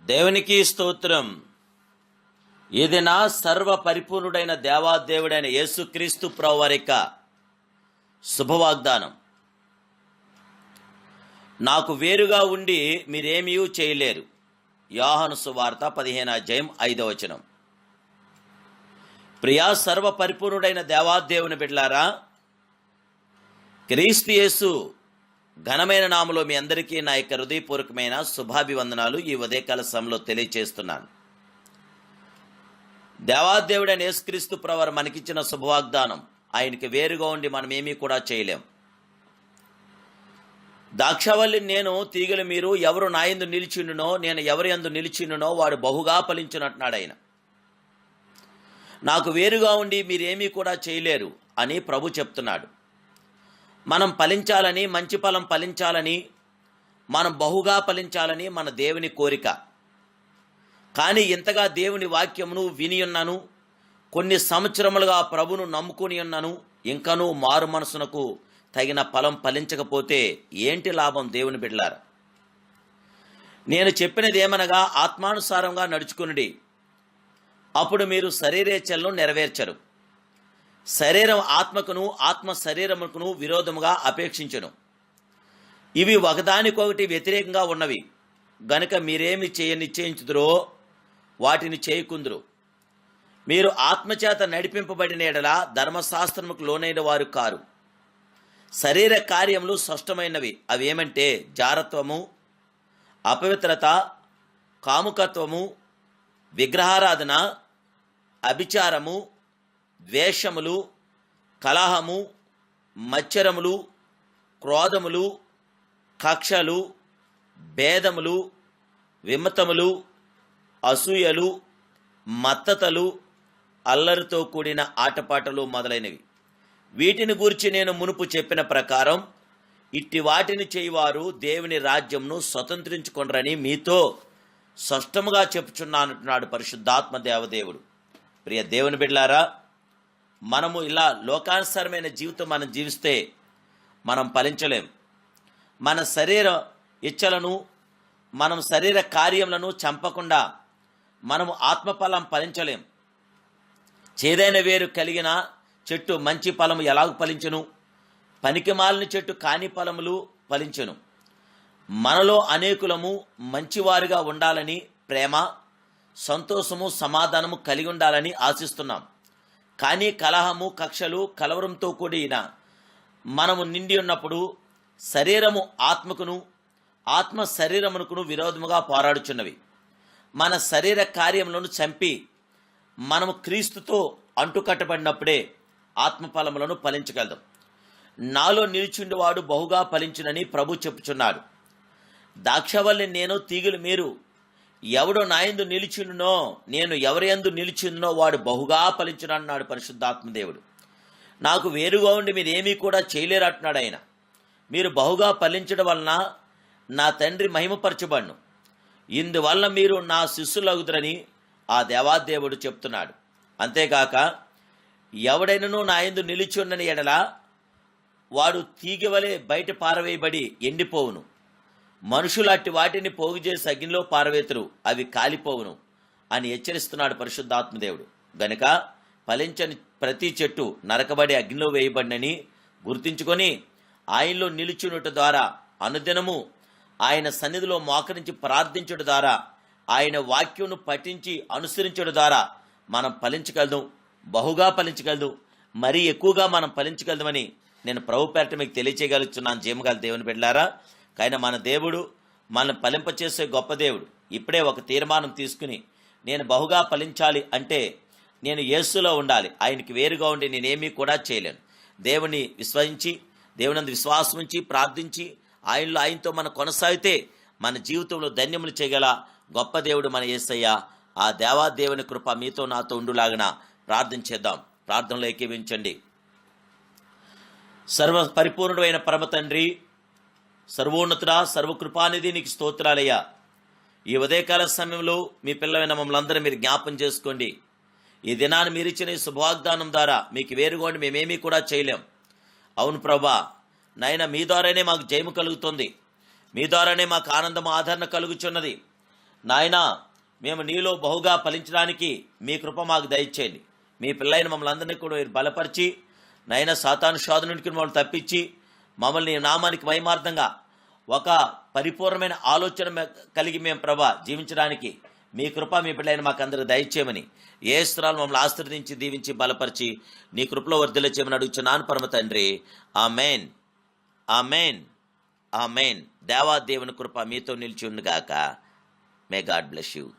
దేవునికి స్తోత్రం. ఇది నా సర్వ పరిపూర్ణుడైన దేవాదేవుడైన యేసుక్రీస్తు ప్రభువారి యొక్క శుభవాగ్దానం. నాకు వేరుగా ఉండి మీరేమీ చేయలేరు. యోహాను సువార్త 15:5. ప్రియా సర్వ పరిపూర్ణుడైన దేవాదేవుని బిడ్డలారా, క్రీస్తు యేసు ఘనమైన నామములో మీ అందరికీ నా యొక్క హృదయపూర్వకమైన శుభాభివందనాలు ఈ ఉదయకాల సమయంలో తెలియజేస్తున్నాను. దేవాదేవుడైన యేసుక్రీస్తు ప్రభువారు మనకిచ్చిన శుభవాగ్దానం, ఆయనకి వేరుగా ఉండి మనం ఏమీ కూడా చేయలేం. ద్రాక్షవల్లి నేను, తీగలు మీరు. ఎవరు నా యందు నిలిచిండునో, నేను ఎవరి యందు నిలిచిండునో వాడు బహుగా ఫలించునంటున్నాడు ఆయన. నాకు వేరుగా ఉండి మీరేమీ కూడా చేయలేరు అని ప్రభు చెప్తున్నాడు. మనం ఫలించాలని, మంచి ఫలం ఫలించాలని, మనం బహుగా ఫలించాలని మన దేవుని కోరిక. కానీ ఇంతగా దేవుని వాక్యమును విని ఉన్నాను, కొన్ని సంవత్సరములుగా ప్రభును నమ్ముకుని ఉన్నాను, ఇంకనూ మారు మనసునకు తగిన ఫలం ఫలించకపోతే ఏంటి లాభం? దేవుని బిడ్డలారా, నేను చెప్పినది ఏమనగా ఆత్మానుసారంగా నడుచుకునుడి, అప్పుడు మీరు శరీరేచ్ఛలను నెరవేర్చరు. శరీరం ఆత్మకును, ఆత్మ శరీరముకును విరోధముగా అపేక్షించును. ఇవి ఒకదానికొకటి వ్యతిరేకంగా ఉన్నవి గనుక మీరేమి నిశ్చయించుదురో వాటిని చేయకుందురు. మీరు ఆత్మచేత నడిపింపబడిన ఎడల ధర్మశాస్త్రముకు లోనైన వారు కారు. శరీర కార్యములు స్పష్టమైనవి. అవి ఏమంటే జారత్వము, అపవిత్రత, కాముకత్వము, విగ్రహారాధన, అభిచారము, ద్వేషములు, కలహము, మత్సరములు, క్రోధములు, కక్షలు, భేదములు, విమతములు, అసూయలు, మత్తతలు, అల్లరితో కూడిన ఆటపాటలు మొదలైనవి. వీటిని గూర్చి నేను మునుపు చెప్పిన ప్రకారం ఇట్టి వాటిని చేయువారు దేవుని రాజ్యంను స్వతంత్రించుకొనరని మీతో స్పష్టముగా చెప్పుచున్నానంటున్నాడు పరిశుద్ధాత్మ దేవదేవుడు. ప్రియ దేవుని బిడ్డలారా, మనము ఇలా లోకానుసారమైన జీవితం మనం జీవిస్తే మనం ఫలించలేం. మన శరీర ఇచ్చలను, మనం శరీర కార్యములను చంపకుండా మనము ఆత్మఫలం ఫలించలేం. చేదైన వేరు కలిగిన చెట్టు మంచి ఫలము ఎలాగ ఫలించును? పనికిమాలిన చెట్టు కాని ఫలములు ఫలించును. మనలో అనేకులము మంచివారుగా ఉండాలని, ప్రేమ, సంతోషము, సమాధానము కలిగి ఉండాలని ఆశిస్తున్నాం. కానీ కలహము, కక్షలు, కలవరంతో కూడిన మనము నిండి ఉన్నప్పుడు శరీరము ఆత్మకును, ఆత్మ శరీరమునకును విరోధముగా పోరాడుచున్నవి. మన శరీర కార్యములను చంపి మనము క్రీస్తుతో అంటుకట్టబడినప్పుడే ఆత్మఫలములను ఫలించగలదు. నాలో నిలిచిండువాడు బహుగా ఫలించునని ప్రభు చెప్పుచున్నాడు. ద్రాక్షవల్లి నేను, తీగలు మీరు. ఎవడు నా యందు నిలిచిండునో, నేను ఎవరి యందు నిలిచిండునో వాడు బహుగా ఫలించునన్నాడు పరిశుద్ధాత్మదేవుడు. నాకు వేరుగా ఉండి మీరేమీ కూడా చేయలేరు అంటున్నాడు ఆయన. మీరు బహుగా ఫలించడం వలన నా తండ్రి మహిమపరచబడును. ఇందువల్ల మీరు నా శిష్యులగుదురని ఆ దేవాదేవుడు చెప్తున్నాడు. అంతేకాక ఎవడైనను నా యందు నిలిచి ఉండని ఎడల వాడు తీగవలే బయట పారవేయబడి ఎండిపోవును. మనుషులు అట్టి వాటిని పోగు చేసి అగ్నిలో పారవేతురు, అవి కాలిపోవును అని హెచ్చరిస్తున్నాడు పరిశుద్ధాత్మదేవుడు. గనుక ఫలించని ప్రతి చెట్టు నరకబడి అగ్నిలో వేయబడినని గుర్తించుకొని ఆయనలో నిలుచునుట ద్వారా, అనుదినము ఆయన సన్నిధిలో మోకరించి ప్రార్థించుట ద్వారా, ఆయన వాక్యంను పఠించి అనుసరించడం ద్వారా మనం ఫలించగలదు, బహుగా ఫలించగలదు, మరీ ఎక్కువగా మనం ఫలించగలమని నేను ప్రభు పేరట మీకు తెలియచేయగలుగుతున్నాను. జీవగల దేవుని బిడ్డలారా, కానీ మన దేవుడు మనల్ని ఫలింపచేసే గొప్ప దేవుడు. ఇప్పుడే ఒక తీర్మానం తీసుకుని నేను బహుగా ఫలించాలి అంటే నేను యేసులో ఉండాలి. ఆయనకి వేరుగా ఉండి నేనేమీ కూడా చేయలేను. దేవుని విశ్వసించి, దేవునందు విశ్వాసం ఉంచి, ప్రార్థించి ఆయనతో మనం కొనసాగితే మన జీవితంలో ధన్యములు చేయగల గొప్ప దేవుడు మన యేసయ్య. ఆ దేవాదేవుని కృప మీతో నాతో ఉండులాగన ప్రార్థన చేద్దాం. ప్రార్థనలో ఏకీవించండి. సర్వ పరిపూర్ణుడైన పరమ తండ్రి, సర్వోన్నతుడా, సర్వకృపానిధి, నీకు స్తోత్రాలయ్యా. ఈ ఉదయకాల సమయంలో మీ పిల్లలైన మమ్మల్ని అందరూ మీరు జ్ఞాపం చేసుకోండి. ఈ దినాన్ని మీరు ఇచ్చిన ఈ శుభవాగ్దానం ద్వారా మీకు వేరుగోండి మేమేమీ కూడా చేయలేం. అవును ప్రభా, నాయన మీ ద్వారానే మాకు జయము కలుగుతుంది, మీ ద్వారానే మాకు ఆనందం, ఆదరణ కలుగుచున్నది. నాయనా మేము నీలో బహుగా ఫలించడానికి మీ కృప మాకు దయచేయండి. మీ పిల్లైన మమ్మల్ని అందరినీ కూడా మీరు బలపరిచి నాయన సాతాను శోధన నుండి మమ్మల్ని తప్పించి మమ్మల్ని నీ నామానికి మహిమార్థంగా ఒక పరిపూర్ణమైన ఆలోచన కలిగి మేము ప్రభా జీవించడానికి మీ కృప మీ బిడ్డలైన మాకు అందరికి దయచేయమని ఏ స్తరాలు మమ్మల్ని ఆశీర్వదించి దీవించి బలపరిచి నీ కృపలో వర్ధిల్ల చేయమని అడుగుచున్నాను పరమ తండ్రి. Amen, amen, amen. దేవా దేవుని కృప మీతో నిలిచి ఉండుగాక. May God bless you.